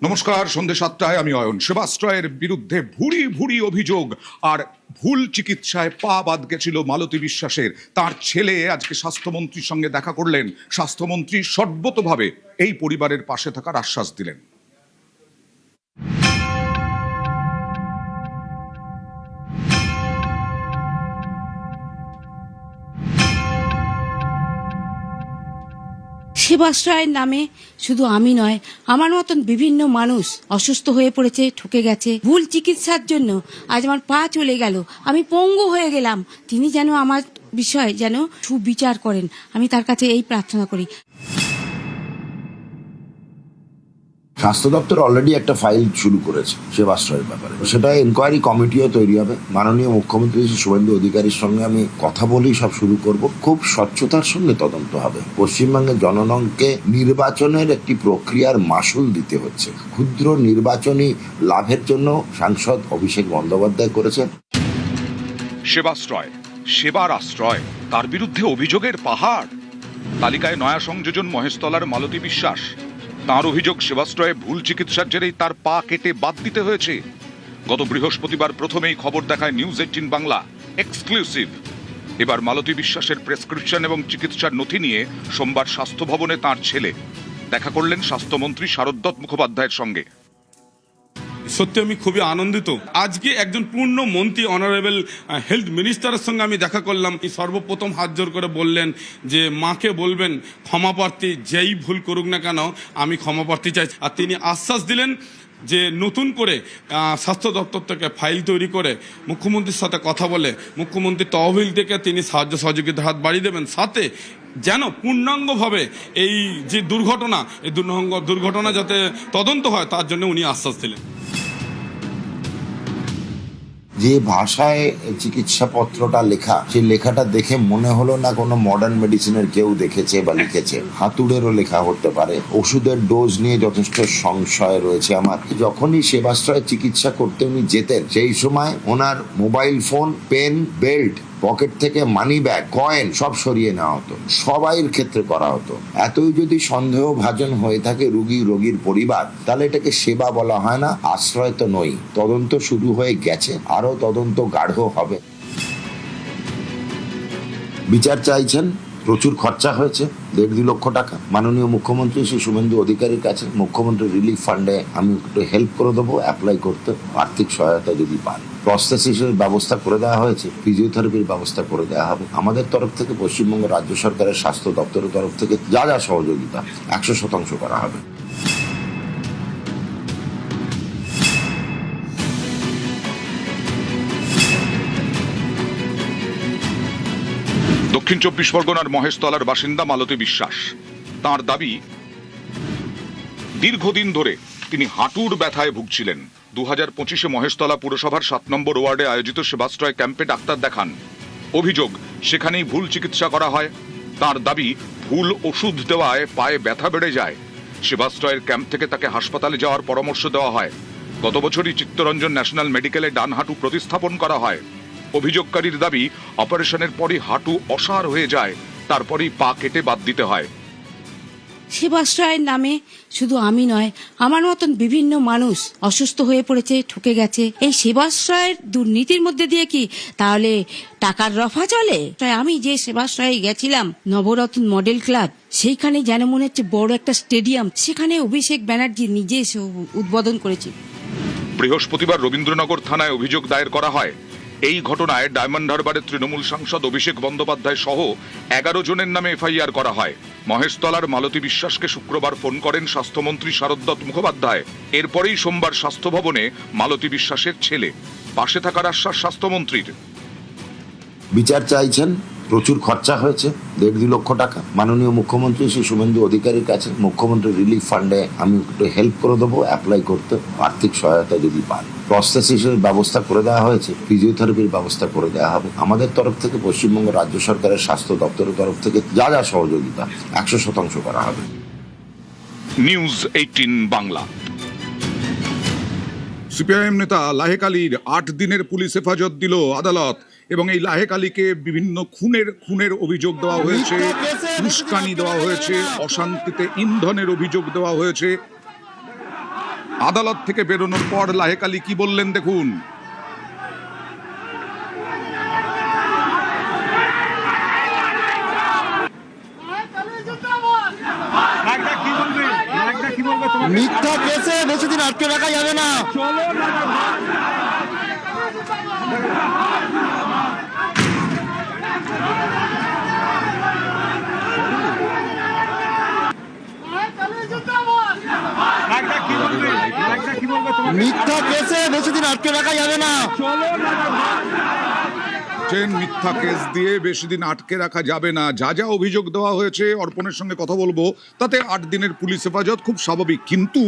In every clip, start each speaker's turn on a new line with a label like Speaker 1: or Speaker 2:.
Speaker 1: নমস্কার, সন্ধ্যে 7টায় আমি অয়ন। সেবাশ্রয়ের বিরুদ্ধে ভুরি ভুরি অভিযোগ আর ভুল চিকিৎসায় পা বাদ গেছিল মালতী বিশ্বাসের। তার ছেলে আজকে স্বাস্থ্যমন্ত্রীর সঙ্গে দেখা করলেন। স্বাস্থ্যমন্ত্রী সর্বতোভাবে এই পরিবারের পাশে থাকার আশ্বাস দিলেন।
Speaker 2: সেবাশ্রয়ের নামে শুধু আমি নয়, আমার মতন বিভিন্ন মানুষ অসুস্থ হয়ে পড়েছে, ঠকে গেছে। ভুল চিকিৎসার জন্য আজ আমার পা চলে গেল, আমি পঙ্গু হয়ে গেলাম। তিনি যেন আমার বিষয় যেন সুবিচার করেন, আমি তার কাছে এই প্রার্থনা করি।
Speaker 3: স্বাস্থ্য দপ্তর অলরেডি একটা ফাইল শুরু করেছে সেবাশ্রয়ের ব্যাপারে। সেটা এনকোয়ারি কমিটিও তৈরি হবে। মাননীয় মুখ্যমন্ত্রী শুভেন্দু অধিকারীর সঙ্গে আমি কথা বলেই সব শুরু করব। খুব স্বচ্ছতার সঙ্গে তদন্ত হবে। পশ্চিমবঙ্গের জনগণকে নির্বাচনের একটি প্রক্রিয়ার মাসুল দিতে হচ্ছে। ক্ষুদ্র নির্বাচনী লাভের জন্য সাংসদ অভিষেক বন্দ্যোপাধ্যায় করেছেন।
Speaker 1: সেবাশ্রয়, সেবার আশ্রয়, তার বিরুদ্ধে অভিযোগের পাহাড়। তালিকায় নয়া সংযোজন মহেশতলার মালতী বিশ্বাস। তাঁর অভিযোগ, সেবাশ্রয়ে ভুল চিকিৎসার জেরেই তার পা কেটে বাদ দিতে হয়েছে। গত বৃহস্পতিবার প্রথমেই খবর দেখায় নিউজ 18 বাংলা এক্সক্লুসিভ। এবার মালতী বিশ্বাসের প্রেসক্রিপশন এবং চিকিৎসার নথি নিয়ে সোমবার স্বাস্থ্য ভবনে তাঁর ছেলে দেখা করলেন স্বাস্থ্যমন্ত্রী শারদ মুখোপাধ্যায়ের সঙ্গে।
Speaker 4: সত্যি আমি খুবই আনন্দিত। আজকে একজন পূর্ণ মন্ত্রী অনারেবল হেলথ মিনিস্টারের সঙ্গে আমি দেখা করলাম। সর্বপ্রথম হাত জোর করে বললেন যে মাকে বলবেন ক্ষমাপ্রার্থী, যেই ভুল করুক না কেন আমি ক্ষমাপ্রার্থী চাই। আর তিনি আশ্বাস দিলেন যে নতুন করে স্বাস্থ্য দপ্তর থেকে ফাইল তৈরি করে মুখ্যমন্ত্রীর সাথে কথা বলে মুখ্যমন্ত্রীর তহবিল থেকে তিনি সাহায্য সহযোগিতার হাত বাড়িয়ে দেবেন। সাথে যেন পূর্ণাঙ্গভাবে এই যে দুর্ঘটনা যাতে তদন্ত হয় তার জন্য উনি আশ্বাস দিলেন।
Speaker 3: যে ভাষায় চিকিৎসাপত্রটা লেখা, সেই লেখাটা দেখে মনে হলো না কোনো মডার্ন মেডিসিনের কেউ দেখেছে বা লিখেছে। হাতুড়েরও লেখা হতে পারে। ওষুধের ডোজ নিয়ে যথেষ্ট সংশয় রয়েছে আমার। যখনই সেবাশ্রয়ে চিকিৎসা করতে উনি যেতেন, সেই সময় ওনার mobile phone, pen, belt, pocket থেকে মানি ব্যাগ, কয়েন সব সরিয়ে নেওয়া হতো। সবাইয়ের ক্ষেত্রে করা হতো। এতই যদি সন্দেহভাজন হয়ে থাকে রোগীর পরিবার, তাহলে এটাকে সেবা বলা হয় না, আশ্রয় তো নই। তদন্ত শুরু হয়ে গেছে, আরো তদন্ত গাঢ় হবে। বিচার চাইছেন, প্রচুর খরচা হয়েছে, 1.5 লক্ষ টাকা। মাননীয় মুখ্যমন্ত্রী শ্রী শুভেন্দু অধিকারীর কাছে মুখ্যমন্ত্রী রিলিফ ফান্ডে আমি একটু হেল্প করে দেবো, অ্যাপ্লাই করতে, আর্থিক সহায়তা যদি পান। প্রস্থেসিসের ব্যবস্থা করে দেওয়া হয়েছে, ফিজিওথেরাপির ব্যবস্থা করে দেওয়া হবে। আমাদের তরফ থেকে, পশ্চিমবঙ্গ রাজ্য সরকারের স্বাস্থ্য দপ্তরের তরফ থেকে যা যা সহযোগিতা 100% করা হবে।
Speaker 1: দক্ষিণ 24 পরগনার মহেশতলার বাসিন্দা মালতী বিশ্বাস। তার দাবি, দীর্ঘদিন ধরে তিনি হাঁটুর ব্যথায় ভুগছিলেন। 2025-এ মহেশতলা পুরসভার 7 নম্বর ওয়ার্ডে আয়োজিত সেবাশ্রয় ক্যাম্পে ডাক্তার দেখান। অভিযোগ, সেখানেই ভুল চিকিৎসা করা হয়। তার দাবি, ভুল ওষুধ দেওয়ায় পায়ে ব্যথা বেড়ে যায়। সেবাশ্রয়ের ক্যাম্প থেকে তাকে হাসপাতালে যাওয়ার পরামর্শ দেওয়া হয়। গত বছরই চিত্তরঞ্জন ন্যাশনাল মেডিকেলে ডান হাঁটু প্রতিস্থাপন করা হয়। অভিযোগকারীর দাবি, অপারেশনের পরই হাঁটু অসাড় হয়ে যায়, তারপরেই পা কেটে বাদ দিতে হয়।
Speaker 2: সেবাশ্রয়ের নামে শুধু আমি নয়, আমার মতন বিভিন্ন মানুষ অসুস্থ হয়ে পড়েছে, ঠকে গেছে। এই সেবাশ্রয়ের দুর্নীতির মধ্যে দিয়ে কি তাহলে টাকার রফা চলে? আমি যে সেবাশ্রয়ে গেছিলাম, নবরত্ন মডেল ক্লাব, সেইখানে যেন মনে হচ্ছে বড় একটা স্টেডিয়াম। সেখানে অভিষেক ব্যানার্জি নিজে এসে উদ্বোধন করেছে।
Speaker 1: বৃহস্পতিবার রবীন্দ্রনগর থানায় অভিযোগ দায়ের করা হয়। এই ঘটনায় ডায়মন্ড হারবারের তৃণমূল সাংসদ অভিষেক বন্দ্যোপাধ্যায় সহ 11 জনের নামে এফআইআর করা হয়। মহেশতলার মালতী বিশ্বাসকে শুক্রবার ফোন করেন স্বাস্থ্যমন্ত্রী শারদ মুখোপাধ্যায়। এরপরেই সোমবার স্বাস্থ্য ভবনে মালতী বিশ্বাসের ছেলে। পাশে থাকার আশ্বাস স্বাস্থ্যমন্ত্রীর।
Speaker 3: বিচার চাইছেন, প্রচুর খরচা হয়েছে, 1.5 লক্ষ টাকা। মাননীয় মুখ্যমন্ত্রী শ্রী শুভেন্দু অধিকারীর কাছে মুখ্যমন্ত্রী রিলিফ ফান্ডে আমি একটু হেল্প করে দেবো, অ্যাপ্লাই করতে, আর্থিক সহায়তা যদি পান। প্রস্থেসিসের ব্যবস্থা করে দেওয়া হয়েছে, ফিজিওথেরাপির ব্যবস্থা করে দেওয়া হবে। আমাদের তরফ থেকে, পশ্চিমবঙ্গ রাজ্য সরকারের স্বাস্থ্য দপ্তরের তরফ থেকে যা যা সহযোগিতা 100% করা হবে।
Speaker 1: নিউজ 18 বাংলা। সিপিআইএম নেতা লাহেক আলীর 8 দিনের পুলিশ হেফাজত দিল আদালত। এবং এই লাহেক আলীকে বিভিন্ন খুনের অভিযোগ দেওয়া হয়েছে, উস্কানি দেওয়া হয়েছে, অশান্তিতে ইন্ধনের অভিযোগ দেওয়া হয়েছে। আদালত থেকে বেরোনোর পর লাহেক আলী কি বললেন দেখুন।
Speaker 5: মিথ্যা কেসে বেশি দিন আটকে রাখা যাবে না। মিথ্যা কেসে বেশি দিন আটকে রাখা যাবে না।
Speaker 1: মিথ্যা কেস দিয়ে বেশি দিন আটকে রাখা যাবে না। যা যা অভিযোগ দেওয়া হয়েছে, অর্পণের সঙ্গে কথা বলবো, তাতে 8 দিনের পুলিশ হেফাজত খুব স্বাভাবিক। কিন্তু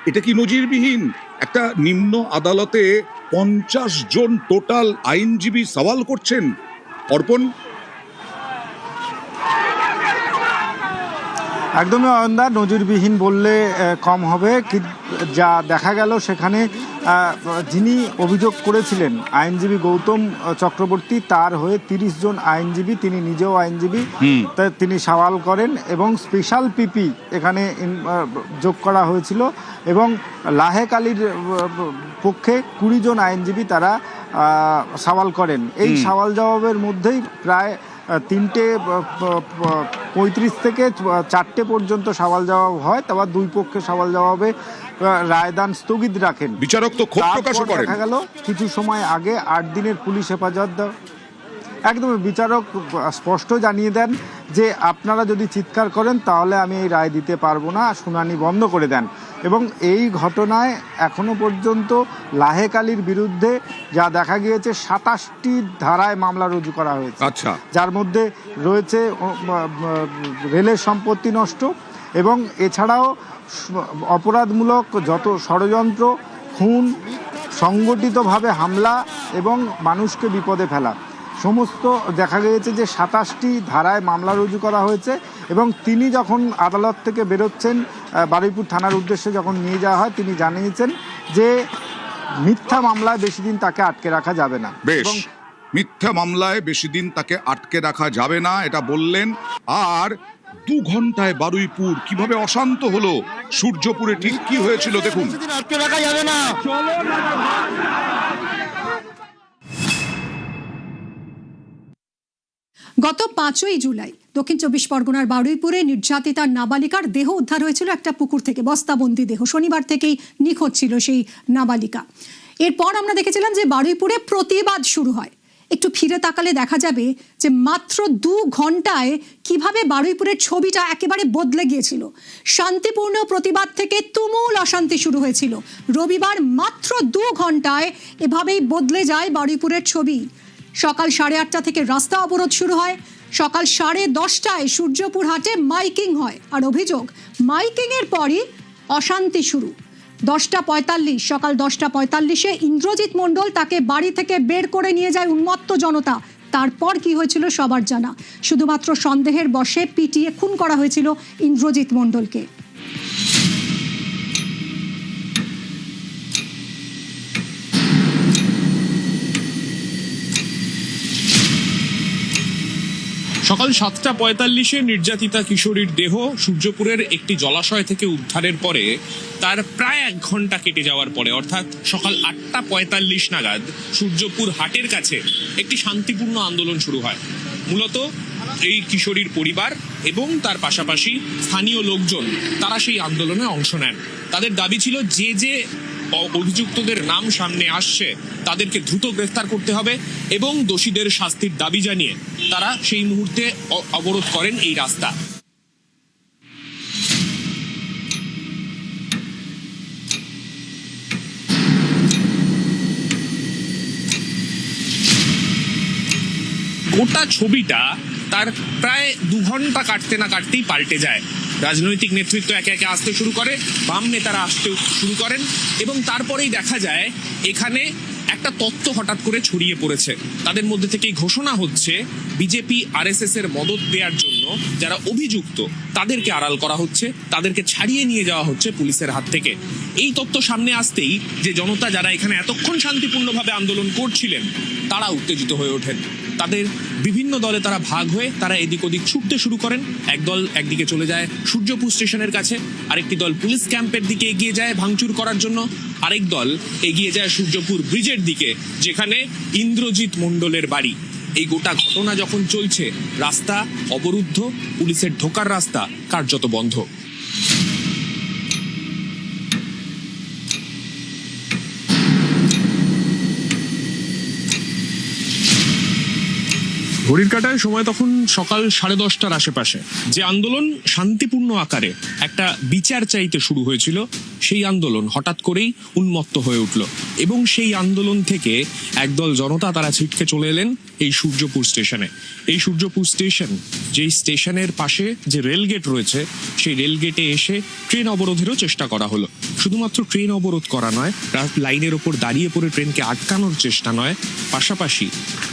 Speaker 1: এটা কি নজিরবিহীন? একটা নিম্ন আদালতে 50 জন টোটাল আইনজীবী সওয়াল করছেন। অর্পণ,
Speaker 5: একদমই অয়নদা, নজিরবিহীন বললে কম হবে। যা দেখা গেল সেখানে যিনি অভিযোগ করেছিলেন আইনজীবী গৌতম চক্রবর্তী, তার হয়ে 30 জন আইনজীবী, তিনি নিজেও আইনজীবী, তিনি সওয়াল করেন এবং স্পেশাল পিপি এখানে যোগ করা হয়েছিল এবং লাহেক আলীর পক্ষে 20 জন আইনজীবী তারা সওয়াল করেন। এই সওয়াল জবাবের মধ্যেই প্রায় 3:35 থেকে 4টে পর্যন্ত সওয়াল জবাব হয়। তারপর 2 পক্ষে সওয়াল জবাবে রায়দান স্থগিত রাখেন
Speaker 1: বিচারক। তো ক্ষোভ প্রকাশ করেন।
Speaker 5: দেখা গেল কিছু সময় আগে 8 দিনের পুলিশ হেফাজত একদমই বিচারক স্পষ্ট জানিয়ে দেন যে আপনারা যদি চিৎকার করেন তাহলে আমি এই রায় দিতে পারবো না, শুনানি বন্ধ করে দেন। এবং এই ঘটনায় এখনো পর্যন্ত লাহেক আলীর বিরুদ্ধে যা দেখা গিয়েছে 27টি ধারায় মামলা রুজু করা হয়েছে।
Speaker 1: আচ্ছা।
Speaker 5: যার মধ্যে রয়েছে রেলের সম্পত্তি নষ্ট এবং এছাড়াও অপরাধমূলক যত ষড়যন্ত্র, খুন, সংগঠিতভাবে হামলা এবং মানুষকে বিপদে ফেলা, সমস্ত দেখা গিয়েছে যে 27টি ধারায় মামলা রুজু করা হয়েছে। এবং তিনি যখন আদালত থেকে বেরোচ্ছেন, বারুইপুর থানার উদ্দেশ্যে যখন নিয়ে যাওয়া হয়, তিনি জানিয়েছেন যে মিথ্যা মামলায় বেশি দিন তাকে আটকে রাখা যাবে না।
Speaker 1: বেশ, মিথ্যা মামলায় বেশি দিন তাকে আটকে রাখা যাবে না, এটা বললেন। আর 2 ঘন্টায় বারুইপুর কিভাবে অশান্ত হলো, সূর্যপুরে ঠিক কি হয়েছিল দেখুন।
Speaker 5: আটকে রাখা যাবে না।
Speaker 6: গত 5ই জুলাই দক্ষিণ 24 পরগনার বারুইপুরে নির্যাতিতা নাবালিকার দেহ উদ্ধার হয়েছিল একটা পুকুর থেকে, বস্তাবন্দি দেহ। শনিবার থেকেই নিখোঁজ ছিল সেই নাবালিকা। এরপর আমরা দেখেছিলাম যে বারুইপুরে প্রতিবাদ শুরু হয়। একটু ফিরে তাকালে দেখা যাবে যে মাত্র 2 ঘন্টায় কিভাবে বারুইপুরের ছবিটা একেবারে বদলে গিয়েছিল। শান্তিপূর্ণ প্রতিবাদ থেকে তুমুল অশান্তি শুরু হয়েছিল। রবিবার মাত্র 2 ঘন্টায় এভাবেই বদলে যায় বারুইপুরের ছবি। সকাল 8:30 থেকে রাস্তা অবরোধ শুরু হয়। সকাল 10:30টায় সূর্যপুর হাটে মাইকিং হয়। আর অভিযোগ, মাইকিং এর পরই অশান্তি শুরু। 10:45, সকাল 10:45-এ ইন্দ্রজিৎ মণ্ডল, তাকে বাড়ি থেকে বের করে নিয়ে যায় উন্মত্ত জনতা। তারপর কি হয়েছিল সবার জানা। শুধুমাত্র সন্দেহের বশে পিটিয়ে খুন করা হয়েছিল ইন্দ্রজিৎ মণ্ডলকে।
Speaker 7: সকাল 7:45-এ নির্যাতিতা কিশোরীর দেহ সূর্যপুরের একটি জলাশয় থেকে উদ্ধারের পরে তার প্রায় 1 ঘন্টা কেটে যাওয়ার পরে, অর্থাৎ সকাল 8:45 নাগাদ সূর্যপুর হাটের কাছে একটি শান্তিপূর্ণ আন্দোলন শুরু হয়। মূলত এই কিশোরীর পরিবার এবং তার পাশাপাশি স্থানীয় লোকজন তারা সেই আন্দোলনে অংশ নেন। তাদের দাবি ছিল যে অভিযুক্তদের নাম সামনে আসছে তাদেরকে দ্রুত গ্রেফতার করতে হবে এবং দোষীদের শাস্তির দাবি জানিয়ে তারা সেই মুহূর্তে অবরোধ করেন এই রাস্তা। গোটা ছবিটা তার প্রায় 2 ঘন্টা কাটতে না কাটতেই পাল্টে যায়। রাজনৈতিক নেতৃত্ব একে একে আসতে শুরু করে, বাম নেতারা আসতে শুরু করেন এবং তারপরেই দেখা যায় এখানে একটা তত্ত্ব হঠাৎ করে ছড়িয়ে পড়েছে। তাদের মধ্যে থেকেই ঘোষণা হচ্ছে বিজেপি আরএসএস এর মদত দেওয়ার জন্য যারা অভিযুক্ত তাদেরকে আড়াল করা হচ্ছে, তাদেরকে ছাড়িয়ে নিয়ে যাওয়া হচ্ছে পুলিশের হাত থেকে। এই তথ্য সামনে আসতেই যে জনতা যারা এখানে এতক্ষণ শান্তিপূর্ণভাবে আন্দোলন করছিলেন তারা উত্তেজিত হয়ে ওঠেন। তাদের বিভিন্ন দলে তারা ভাগ হয়ে তারা এদিক ওদিক ছুটতে শুরু করেন। একদল একদিকে চলে যায় সূর্যপুর স্টেশনের কাছে, আরেকটি দল পুলিশ ক্যাম্পের দিকে এগিয়ে যায় ভাঙচুর করার জন্য, আরেক দল এগিয়ে যায় সূর্যপুর ব্রিজের দিকে, যেখানে ইন্দ্রজিৎ মণ্ডলের বাড়ি। এই গোটা ঘটনা যখন চলছে, রাস্তা অবরুদ্ধ, পুলিশের ঢোকার রাস্তা কার্যত বন্ধ। ঘড়ির কাঁটায় সময় তখন সকাল 10:30টার আশেপাশে। যে আন্দোলন শান্তিপূর্ণ আকারে একটা বিচার চাইতে শুরু হয়েছিল, সেই আন্দোলন হঠাৎ করেই উন্মত্ত হয়ে উঠল এবং সেই আন্দোলন থেকে একদল জনতা তারা ছিটকে চলে এলেন এই সূর্যপুর স্টেশনে। এই সূর্যপুর স্টেশন, যেই স্টেশনের পাশে যে রেলগেট রয়েছে, সেই রেলগেটে এসে ট্রেন অবরোধেরও চেষ্টা করা হলো। শুধুমাত্র ট্রেন অবরোধ করা নয়, লাইনের ওপর দাঁড়িয়ে পড়ে ট্রেনকে আটকানোর চেষ্টা নয়, পাশাপাশি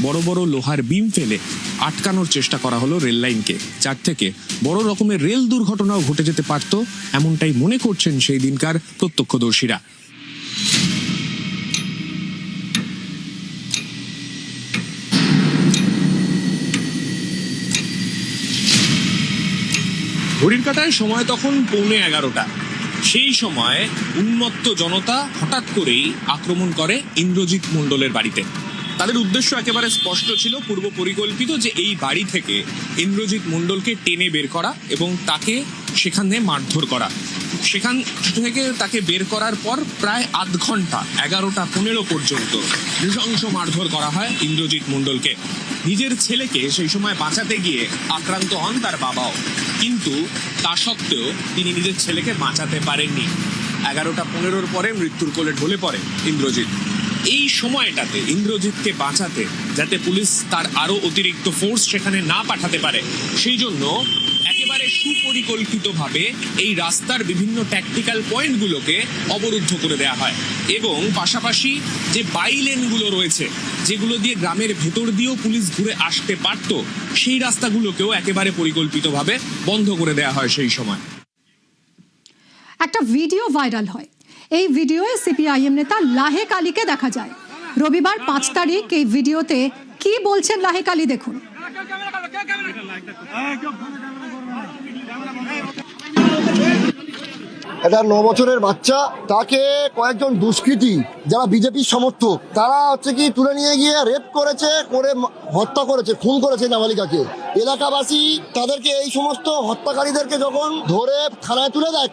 Speaker 7: বড় বড় লোহার বিম ফেলে আটকানোর চেষ্টা করা হলো রেল লাইনকে, যার থেকে বড় রকমের রেল দুর্ঘটনাও ঘটে যেতে পারত, এমনটাই মনে করছেন সেই দিনকার প্রত্যক্ষদর্শীরা। ঘড়ির কাঁটায় সময় তখন 11:15। সেই সময় উন্মত্ত জনতা হঠাৎ করেই আক্রমণ করে ইন্দ্রজিৎ মণ্ডলের বাড়িতে। তাদের উদ্দেশ্য একেবারে স্পষ্ট ছিল, পূর্ব পরিকল্পিত, যে এই বাড়ি থেকে ইন্দ্রজিৎ মণ্ডলকে টেনে বের করা এবং তাকে সেখানে মারধর করা। সেখান থেকে তাকে বের করার পর প্রায় আধ ঘন্টা 11:15 পর্যন্ত নৃশংস মারধর করা হয় ইন্দ্রজিৎ মণ্ডলকে। নিজের ছেলেকে সেই সময় বাঁচাতে গিয়ে আক্রান্ত হন তার বাবাও, কিন্তু তা সত্ত্বেও তিনি নিজের ছেলেকে বাঁচাতে পারেননি। 11:15 পরে মৃত্যুর কোলে ঢলে পড়ে ইন্দ্রজিৎ। এই সময়টাতে ইন্দ্রজিৎকে বাঁচাতে, যাতে পুলিশ তার আরো অতিরিক্ত ফোর্স সেখানে না পাঠাতে পারে, সেই জন্য একেবারে সুপরিকল্পিতভাবে এই রাস্তার বিভিন্ন ট্যাকটিক্যাল পয়েন্টগুলোকে অবরুদ্ধ করে দেওয়া হয় এবং পাশাপাশি যে বাইলেনগুলো রয়েছে, যেগুলো দিয়ে গ্রামের ভেতর দিয়েও পুলিশ ঘুরে আসতে পারত, সেই রাস্তাগুলোকেও একেবারে পরিকল্পিতভাবে বন্ধ করে দেওয়া হয় সেই সময়।
Speaker 6: একটা ভিডিও ভাইরাল হয়। এই ভিডিওয়ে সিপিআইএম নেতা লাহেক আলীকে দেখা যায়। রবিবার 5 তারিখ এই ভিডিওতে কি বলছেন লাহেক আলী দেখুন।
Speaker 8: এটা 9 বছরের বাচ্চা, তাকে কয়েকজন দুষ্কৃতী যারা বিজেপির সমর্থক, তারা হচ্ছে কি তুলে নিয়ে গিয়ে রেপ করেছে, করে হত্যা করেছে, খুন করেছে নাবালিকাকে। এলাকাবাসী তাদেরকে, এই সমস্ত হত্যাকারীদেরকে যখন ধরে থানায় তুলে দেয়,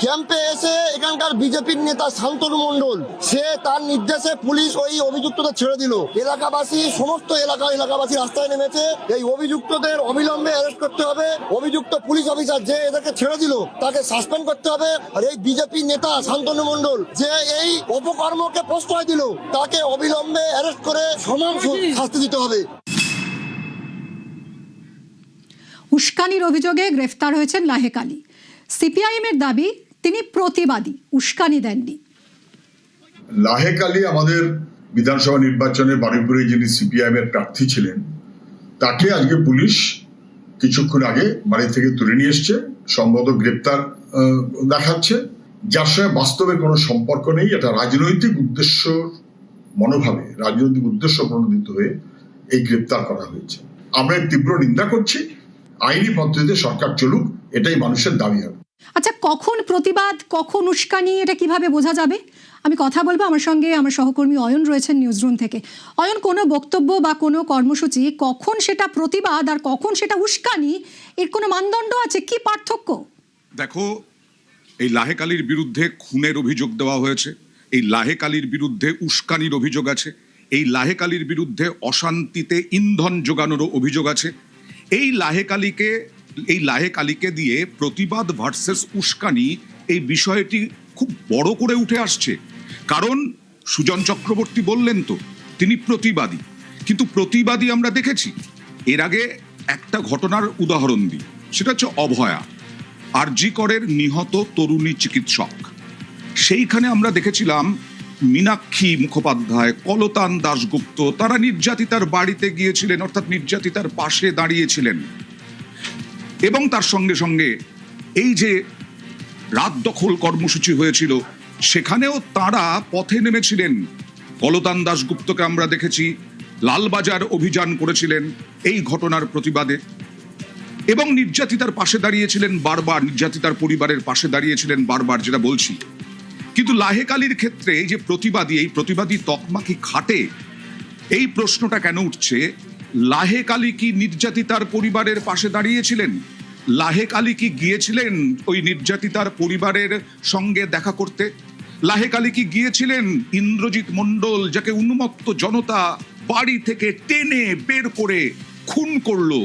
Speaker 8: ক্যাম্পে এসে এখানকার বিজেপির নেতা শান্তনু মণ্ডল, সে তার নির্দেশে পুলিশ ওই অভিযুক্তদের ছেড়ে দিল। এলাকাবাসী, সমস্ত এলাকাবাসী রাস্তায় নেমেছে। এই অভিযুক্তদের অবিলম্বে অ্যারেস্ট করতে হবে। অভিযুক্ত পুলিশ অফিসার যে এদেরকে ছেড়ে দিল, তাকে সাসপেন্ড করতে হবে। আর এই বিজেপি নেতা শান্তনু মণ্ডল যে এই অপকর্মকে প্রশ্রয় দিল, তাকে অবিলম্বে অ্যারেস্ট করে সমান শাস্তি দিতে হবে।
Speaker 6: উস্কানির অভিযোগে গ্রেফতার হয়েছেন লাহেক আলী। সিপিআইএম এর দাবি, তিনি প্রতিবাদী, উস্কানি দেননি।
Speaker 9: লাহেক আলী আমাদের বিধানসভা নির্বাচনে বারুইপুরে যিনি সিপিআইএম এর প্রার্থী ছিলেন, তাকে আজকে পুলিশ কিছুক্ষণ আগে বাড়ি থেকে তুলে নিয়ে এসছে, সম্ভবত গ্রেপ্তার দেখাচ্ছে, যার সঙ্গে বাস্তবের কোনো সম্পর্ক নেই। এটা রাজনৈতিক উদ্দেশ্য মনোভাবে, রাজনৈতিক উদ্দেশ্য প্রণোদিত হয়ে এই গ্রেপ্তার করা হয়েছে। আমরা এর তীব্র নিন্দা করছি। আইনি পদ্ধতিতে সরকার চলুক, এটাই মানুষের দাবি হবে।
Speaker 6: আচ্ছা, কখন প্রতিবাদ, কখন উস্কানি, এটা কিভাবে বোঝা যাবে? আমি কথা বলবো, আমার সঙ্গে আমার সহকর্মী অয়ন রয়েছেন নিউজ রুম থেকে। অয়ন, কোনো বক্তব্য বা কোনো কর্মসূচি কখন সেটা প্রতিবাদ আর কখন সেটা উস্কানি, এর কোনো মানদণ্ড আছে? কি পার্থক্য?
Speaker 1: দেখো, এই লাহেক আলীর বিরুদ্ধে খুনের অভিযোগ দেওয়া হয়েছে, এই লাহেক আলীর বিরুদ্ধে উস্কানির অভিযোগ আছে, এই লাহেক আলীর বিরুদ্ধে অশান্তিতে ইন্ধন যোগানোরও অভিযোগ আছে। এই লাহেক আলীকে দিয়ে প্রতিবাদ ভার্সেস উস্কানি, এই বিষয়টি খুব বড় করে উঠে আসছে। কারণ সুজন চক্রবর্তী বললেন তো তিনি প্রতিবাদী, কিন্তু প্রতিবাদী আমরা দেখেছি। এর আগে একটা ঘটনার উদাহরণ দিই, সেটা হচ্ছে অভয়া, আরজি করের নিহত তরুণী চিকিৎসক। সেইখানে আমরা দেখেছিলাম মীনাক্ষী মুখোপাধ্যায়, কলতান দাশগুপ্ত, তারা নির্যাতিতার বাড়িতে গিয়েছিলেন, অর্থাৎ নির্যাতিতার পাশে দাঁড়িয়েছিলেন। এবং তার সঙ্গে সঙ্গে এই যে রাত দখল কর্মসূচি হয়েছিল, সেখানেও তারা পথে নেমেছিলেন। কলতান দাশগুপ্তকে আমরা দেখেছি লালবাজার অভিযান করেছিলেন এই ঘটনার প্রতিবাদে এবং নির্যাতিতার পাশে দাঁড়িয়েছিলেন বারবার, নির্যাতিতার পরিবারের পাশে দাঁড়িয়েছিলেন বারবার, যেটা বলছি। কিন্তু লাহেক আলীর ক্ষেত্রে যে প্রতিবাদী, এই প্রতিবাদী তকমা কি খাটে, এই প্রশ্নটা কেন উঠছে? লাহেক আলী কি নির্যাতিতার পরিবারের পাশে দাঁড়িয়েছিলেন? লাহেক আলী কি গিয়েছিলেন ওই নির্যাতিতার পরিবারের সঙ্গে দেখা করতে? লাহেক আলী কি গিয়েছিলেন ইন্দ্রজিৎ মণ্ডল, যাকে উন্মত্ত জনতা বাড়ি থেকে টেনে বের করে খুন করলো,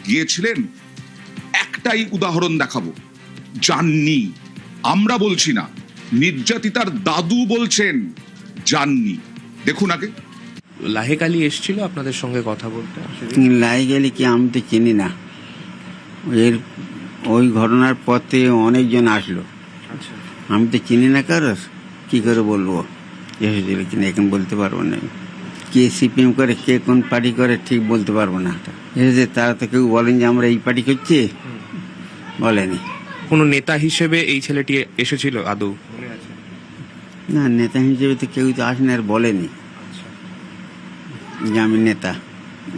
Speaker 1: গিয়েছিলেন? একটাই উদাহরণ দেখাবো, যাননি। আমরা বলছি না, নির্যাতিতার দাদু বলছেন যাননি। দেখুন আগে।
Speaker 7: লাহেক আলী এসেছিল আপনাদের সঙ্গে কথা বলতে?
Speaker 10: লাহেক আলী কি আমি তো চিনি না, এর ওই ঘটনার পর থেকে অনেকজন আসলো, আমি তো চিনি না কারোর, কি করে বলবো এসেছিল কিনা এখন বলতে পারবো না। কে সিপিএম করে, কে কোন পার্টি করে ঠিক বলতে পারবো না। এসেছে তারা তো কেউ বলেন যে আমরা এই পার্টি করছি, বলেনি।
Speaker 7: কোনো নেতা হিসেবে এই ছেলেটি এসেছিল আদৌ?
Speaker 10: না, নেতা হিসেবে তো কেউ তো আসেনি আর বলেনি যে আমি নেতা,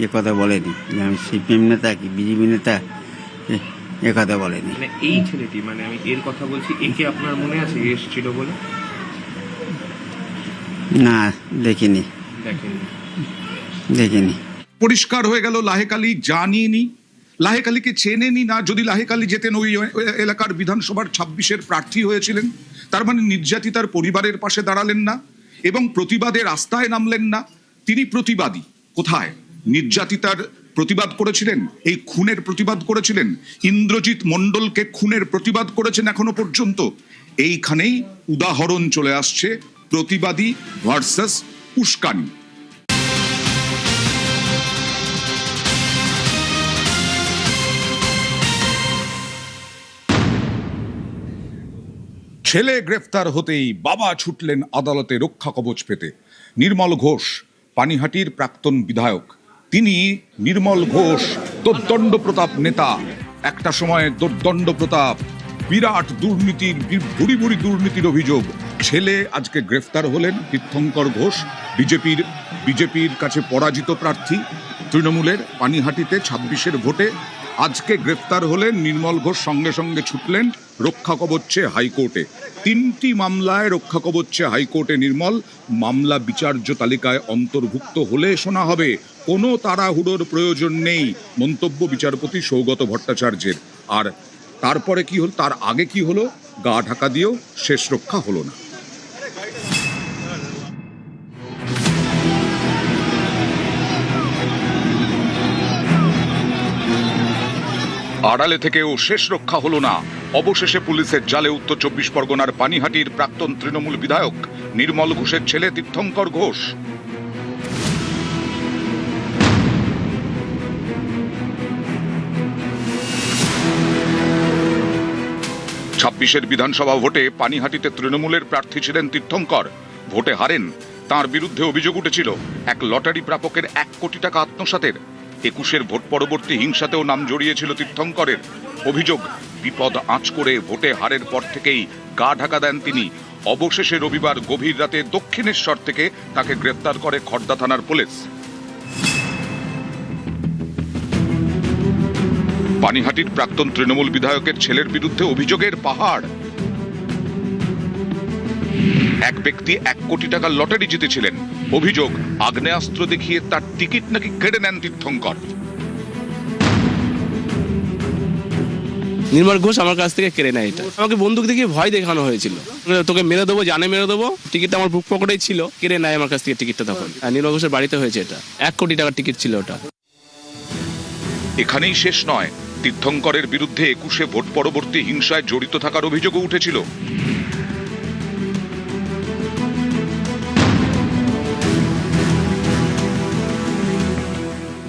Speaker 10: এ কথা বলেনি যে আমি সিপিএম নেতা কি বিজেপি নেতা, এ কথা বলেনি।
Speaker 7: মানে এই ছেলেটি, মানে আমি এর কথা বলছি, একে আপনার মনে আছে এসেছিল বলে?
Speaker 10: না, দেখিনি।
Speaker 1: পরিষ্কার হয়ে গেল লাহেক আলী জানিনি, লাহেক আলীকে চেনেনি না। যদি লাহেক আলী যেতেন ওই এলাকার বিধানসভার 26-এর প্রার্থী হয়েছিলেন, তার মানে নির্যাতিতার পরিবারের পাশে দাঁড়ালেন না এবং প্রতিবাদে রাস্তায় নামলেন না। তিনি প্রতিবাদী কোথায়? নির্যাতিতার প্রতিবাদ করেছিলেন, এই খুনের প্রতিবাদ করেছিলেন, ইন্দ্রজিৎ মণ্ডলকে খুনের প্রতিবাদ করেছেন এখনো পর্যন্ত। এইখানেই উদাহরণ চলে আসছে প্রতিবাদী ভার্সাস উস্কানি। ছেলে গ্রেফতার হতেই বাবা ছুটলেন আদালতে রক্ষা কবচ পেতে। নির্মল ঘোষ, পানিহাটির প্রাক্তন বিধায়ক, তিনি নির্মল ঘোষ দোর্দণ্ড প্রতাপ নেতা, একটা সময় দোর্দণ্ড প্রতাপ, বিরাট দুর্নীতির, ভুরি ভুরি দুর্নীতির অভিযোগ। ছেলে আজকে গ্রেফতার হলেন, তীর্থঙ্কর ঘোষ, বিজেপির কাছে পরাজিত প্রার্থী, তৃণমূলের পানিহাটিতে 26-এর ভোটে আজকে গ্রেফতার হলেন নির্মল ঘোষ। সঙ্গে সঙ্গে ছুটলেন রক্ষা কবচে হাইকোর্টে। 3টি মামলায় রক্ষা কবচে হাইকোর্টে নির্মল। মামলা বিচার্য তালিকায় অন্তর্ভুক্ত হলে শোনা হবে, কোনো তাড়াহুড়োর প্রয়োজন নেই, মন্তব্য বিচারপতি সৌগত ভট্টাচার্যের। আর তারপরে কি হল, তার আগে কি হলো, গা ঢাকা দিয়েও শেষ রক্ষা হলো না। আড়ালে থেকেও শেষ রক্ষা হলো না। অবশেষে পুলিশের জালে উত্তর 24 পরগনার পানিহাটির প্রাক্তন তৃণমূল বিধায়ক নির্মল ঘোষের ছেলে তীর্থঙ্কর ঘোষ। 26-এর বিধানসভা ভোটে পানিহাটিতে তৃণমূলের প্রার্থী ছিলেন তীর্থঙ্কর। ভোটে হারেন। তার বিরুদ্ধে অভিযোগ উঠেছিল এক লটারি প্রাপকের 1 কোটি টাকা আত্মসাতের। 21-এর ভোট পরবর্তী হিংসাতেও নাম জড়িয়েছিল তীর্থঙ্করের। অভিযোগ, বিপদ আঁচ করে ভোটে হারের পর থেকেই গা ঢাকা দেন তিনি। অবশেষে রবিবার গভীর রাতে দক্ষিণেশ্বর থেকে তাকে গ্রেফতার করে খড়দা থানার পুলিশ। পানিহাটির প্রাক্তন তৃণমূল বিধায়কের ছেলের বিরুদ্ধে অভিযোগের পাহাড়। এক ব্যক্তি 1 কোটি টাকার লটারি জিতেছিলেন। অভিযোগ, আগ্নেয়াস্ত্র দেখিয়ে তার টিকিট নাকি কেড়ে নেন তীর্থঙ্কর।
Speaker 11: নির্মল ঘোষ আমার কাছ থেকে কেড়ে নেয় এটা। আমাকে বন্দুক দেখিয়ে ভয় দেখানো হয়েছিল, তোকে মেরে দেবো, জানে মেরে দেবো। টিকিটটা আমার বুক পকেটেই ছিল, কেড়ে নেয় আমার কাছ থেকে টিকিটটা তখন। নির্মল ঘোষের বাড়িতে হয়েছে এটা, 1 কোটি টাকার টিকিট ছিল ওটা।
Speaker 1: এখানেই শেষ নয়, তীর্থঙ্করের বিরুদ্ধে 21-এ ভোট পরবর্তী হিংসায় জড়িত থাকার অভিযোগও উঠেছিল।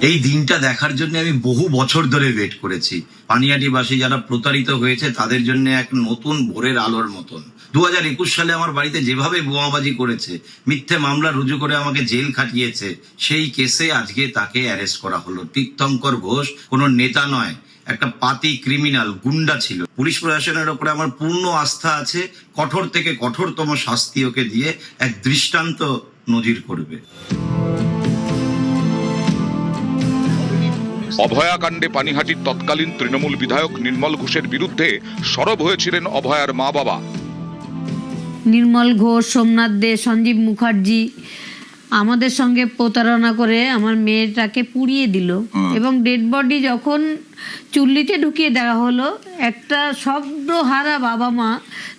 Speaker 12: এই দিনটা দেখার জন্য আমি বহু বছর ধরে ওয়েট করেছি। পানিহাটিবাসী যারা প্রতারিত হয়েছে তাদের জন্য এক নতুন ভোরের আলোর মতন। 2021 সালে আমার বাড়িতে যেভাবে বোমাবাজি করেছে, মিথ্যে মামলা রুজু করে আমাকে জেল খাটিয়েছে, সেই কেসে আজকে তাকে অ্যারেস্ট করা হলো। তীর্থঙ্কর ঘোষ কোনো নেতা নয়, একটা পাতি ক্রিমিনাল, গুন্ডা ছিল। পুলিশ প্রশাসনের ওপরে আমার পূর্ণ আস্থা আছে। কঠোর থেকে কঠোরতম শাস্তি ওকে দিয়ে এক দৃষ্টান্ত নজির করবে।
Speaker 1: অভয়াকাণ্ডে পানিহাটির তৎকালীন তৃণমূল বিধায়ক নির্মল ঘোষের বিরুদ্ধে সরব হয়েছিলেন অভয়ার মা বাবা।
Speaker 13: নির্মল ঘোষ, সোমনাথ দে, সঞ্জীব মুখার্জি আমাদের সঙ্গে প্রতারণা করে আমার মেয়েটাকে পুড়িয়ে দিল এবং ডেড বডি যখন চুল্লিতে ঢুকিয়ে দেওয়া হলো, একটা শব্দহারা বাবা মা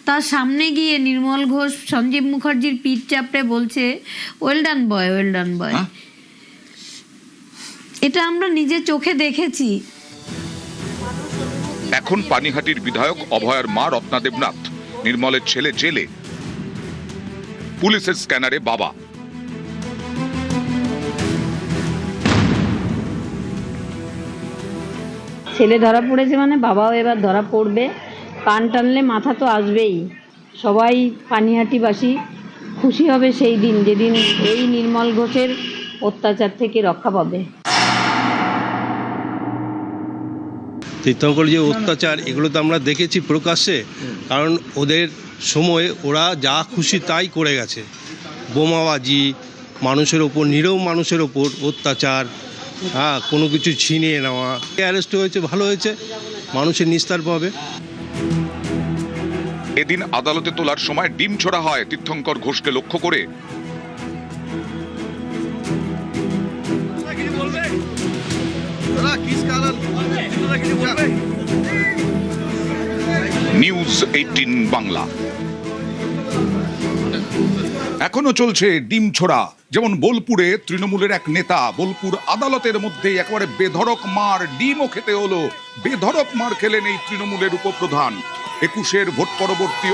Speaker 13: তার সামনে গিয়ে নির্মল ঘোষ সঞ্জীব মুখার্জির পিঠ চাপড়ে বলছে, ওয়েল ডান বয়, ওয়েল ডান বয়। এটা আমরা নিজে চোখে দেখেছি।
Speaker 1: এখন পানিহাটির বিধায়ক অভয়ার মা রত্না দেবনাথ, নির্মলের ছেলে জেলে, পুলিশের স্ক্যানারে বাবা।
Speaker 13: ছেলে ধরা পড়েছে মানে বাবাও এবার ধরা পড়বে। কান টানলে মাথা তো আসবেই। সবাই পানিহাটিবাসী খুশি হবে সেই দিন, যেদিন এই নির্মল ঘোষের অত্যাচার থেকে রক্ষা পাবে।
Speaker 14: তীর্থঙ্কর যে অত্যাচার, এগুলো তো আমরা দেখেছি প্রকাশ্যে, কারণ ওদের সময় ওরা যা খুশি তাই করে গেছে। বোমাবাজি, মানুষের ওপর, নিরীহ মানুষের ওপর অত্যাচার, কোনো কিছু ছিনিয়ে নেওয়া। অ্যারেস্ট হয়েছে, ভালো হয়েছে, মানুষের নিস্তার পাবে।
Speaker 1: এদিন আদালতে তোলার সময় ডিম ছোড়া হয় তীর্থঙ্কর ঘোষকে লক্ষ্য করে। নিউজ 18 বাংলা। এখনো চলছে ডিম ছোড়া। যেমন বোলপুরে তৃণমূলের এক নেতা বোলপুর আদালতের মধ্যে একেবারে বেধড়ক মার, ডিমও খেতে হলো। বেধড়ক মার খেলেন এই তৃণমূলের উপপ্রধান। 21-এর ভোট পরবর্তী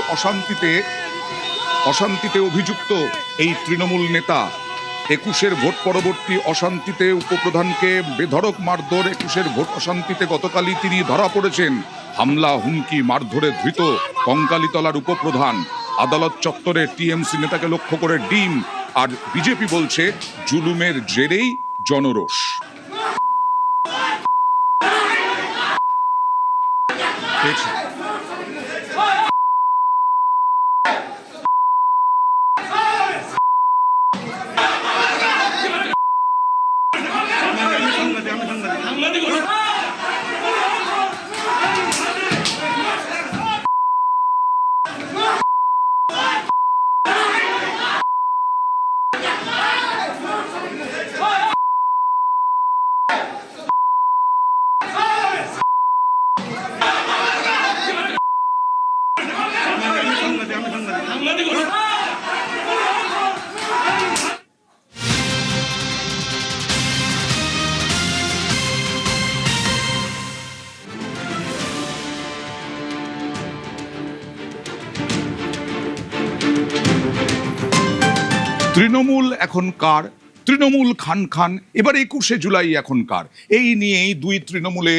Speaker 1: অশান্তিতে অভিযুক্ত এই তৃণমূল নেতা 21-এর ভোট পরবর্তী অশান্তিতে উপপ্রধানকে বেধড়ক মারধর। 21-এর ভোট অশান্তিতে গতকালই তিনি ধরা পড়েছেন। হামলা, হুমকি, মারধরে ধৃত কঙ্কালীতলার উপপ্রধান। আদালত চত্বরে টিএমসি নেতাকে লক্ষ্য করে ডিম, আর বিজেপি বলছে জুলুমের জেরেই জনরোষ। তৃণমূল এখন কার? তৃণমূল খান খান। এবার 21শে জুলাই এখন কার? এই নিয়েই দুই তৃণমূলে,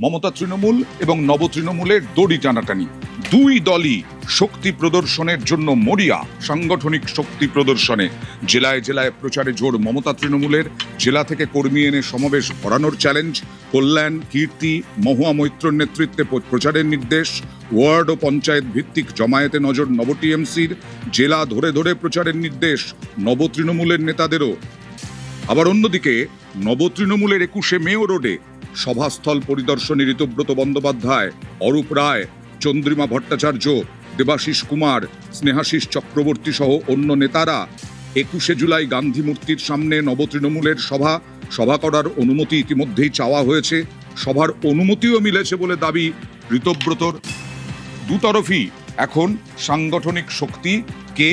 Speaker 1: মমতা তৃণমূল এবং নব তৃণমূলের দড়ি টানাটানি। দুই দলই শক্তি প্রদর্শনের জন্য মরিয়া। সাংগঠনিক শক্তি প্রদর্শনে জেলায় জেলায় প্রচারে জোর মমতা তৃণমূলের। জেলা থেকে কর্মী এনে সমাবেশ ভরানোর চ্যালেঞ্জ। কল্যাণ, কীর্তি, মহুয়া মৈত্রর নেতৃত্বে প্রচারের নির্দেশ। ওয়ার্ড ও পঞ্চায়েত ভিত্তিক জমায়েতে নজর নব টিএমসির। জেলা ধরে ধরে প্রচারের নির্দেশ নব তৃণমূলের নেতাদেরও। আবার অন্যদিকে নব তৃণমূলের 21শে মেয়ো রোডে সভাস্থল পরিদর্শনে ঋতব্রত বন্দ্যোপাধ্যায়, অরূপ রায়, চন্দ্রিমা ভট্টাচার্য, দেবাশিস কুমার, স্নেহাশিস চক্রবর্তী সহ অন্য নেতারা। 21শে জুলাই গান্ধী মূর্তির সামনে নব তৃণমূলের সভা করার অনুমতি ইতিমধ্যেই চাওয়া হয়েছে। সভার অনুমতিও মিলেছে বলে দাবি ঋতব্রতর। দুতরফই এখন সাংগঠনিক শক্তি কে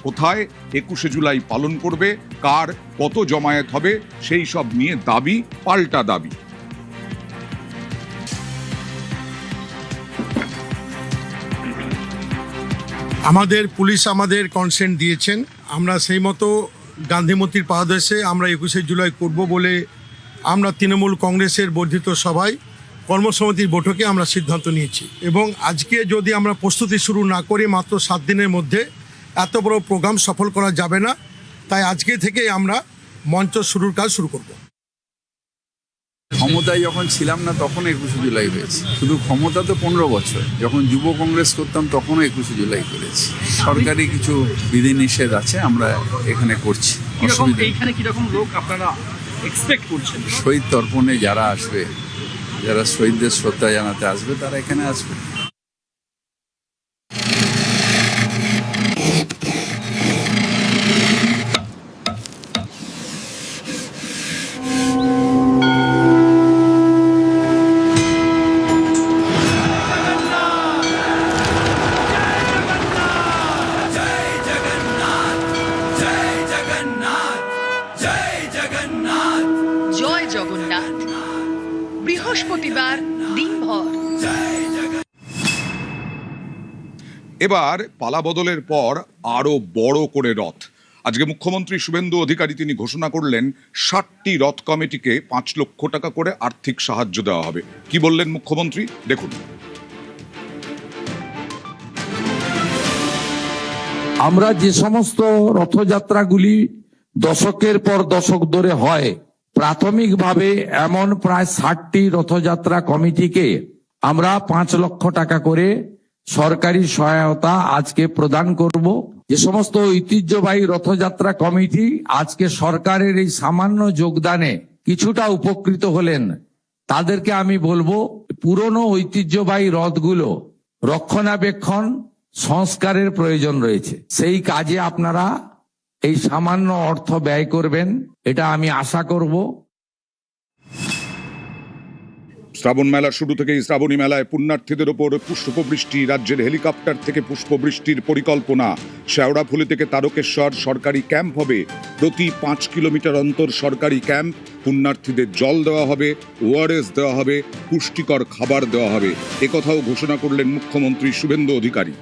Speaker 1: কোথায় 21শে জুলাই পালন করবে, কার কত জমায়েত হবে, সেই সব নিয়ে দাবি পাল্টা দাবি।
Speaker 15: আমাদের পুলিশ আমাদের কনসেন্ট দিয়েছেন, আমরা সেই মতো গান্ধীমূর্তির পাদদেশে আমরা 21শে জুলাই করব বলে আমরা তৃণমূল কংগ্রেসের বর্ধিত সভায় কর্মসমিতির বৈঠকে আমরা সিদ্ধান্ত নিয়েছি। এবং আজকে যদি আমরা প্রস্তুতি শুরু না করি, মাত্র 7 দিনের মধ্যে এত বড় প্রোগ্রাম সফল করা যাবে না। তাই আজকে থেকেই আমরা মঞ্চ শুরুর কাজ শুরু করব।
Speaker 16: ক্ষমতায় যখন ছিলাম না তখন 21শে জুলাই হয়েছে। শুধু ক্ষমতা তো 15 বছর। যখন যুব কংগ্রেস করতাম তখনও 21শে জুলাই করেছি। সরকারি কিছু বিধিনিষেধ আছে, আমরা এখানে করছি।
Speaker 17: এইখানে কিরকম লোক আপনারা
Speaker 11: এক্সপেক্ট করছেন?
Speaker 16: শহীদ তর্পণে যারা আসবে, যারা শহীদদের শ্রদ্ধা জানাতে আসবে, তারা এখানে আসবে।
Speaker 17: জয় জগন্নাথ। বৃহস্পতিবার দিনভর।
Speaker 1: এবার পালা বদলের পর আরো বড় করে রথ। আজকে মুখ্যমন্ত্রী শুভেন্দু অধিকারী তিনি ঘোষণা করলেন 60টি রথ কমিটিকে 5 লক্ষ টাকা করে আর্থিক সাহায্য দেওয়া হবে। কি বললেন মুখ্যমন্ত্রী দেখুন।
Speaker 18: আমরা যে সমস্ত রথযাত্রাগুলি দশকের পর দশক ধরে হয়, প্রাথমিকভাবে এমন প্রায় 60টি রথযাত্রা কমিটিকে আমরা 5 লক্ষ টাকা করে সরকারি সহায়তা আজকে প্রদান করব। যে সমস্ত ঐতিহ্যবাহী রথযাত্রা কমিটি আজকে সরকারের এই সামান্য যোগদানে কিছুটা উপকৃত হলেন, তাদেরকে আমি বলবো পুরনো ঐতিহ্যবাহী রথগুলো রক্ষণাবেক্ষণ সংস্কারের প্রয়োজন রয়েছে। সেই কাজে আপনারা এই সামান্য অর্থ ব্যয় করবেন, এটা আমি আশা করব।
Speaker 1: শ্রাবণ মেলা শুরু থেকেই শ্রাবণী মেলায় পুণ্যার্থীদের ওপর পুষ্পবৃষ্টি, রাজ্যের হেলিকপ্টার থেকে পুষ্পবৃষ্টির পরিকল্পনা। শেওড়াফুলি থেকে তারকেশ্বর সরকারি ক্যাম্প হবে, প্রতি 5 কিলোমিটার অন্তর সরকারি ক্যাম্প। পুণ্যার্থীদের জল দেওয়া হবে, ওআরএস দেওয়া হবে, পুষ্টিকর খাবার দেওয়া হবে। একথাও ঘোষণা করলেন মুখ্যমন্ত্রী শুভেন্দু অধিকারী।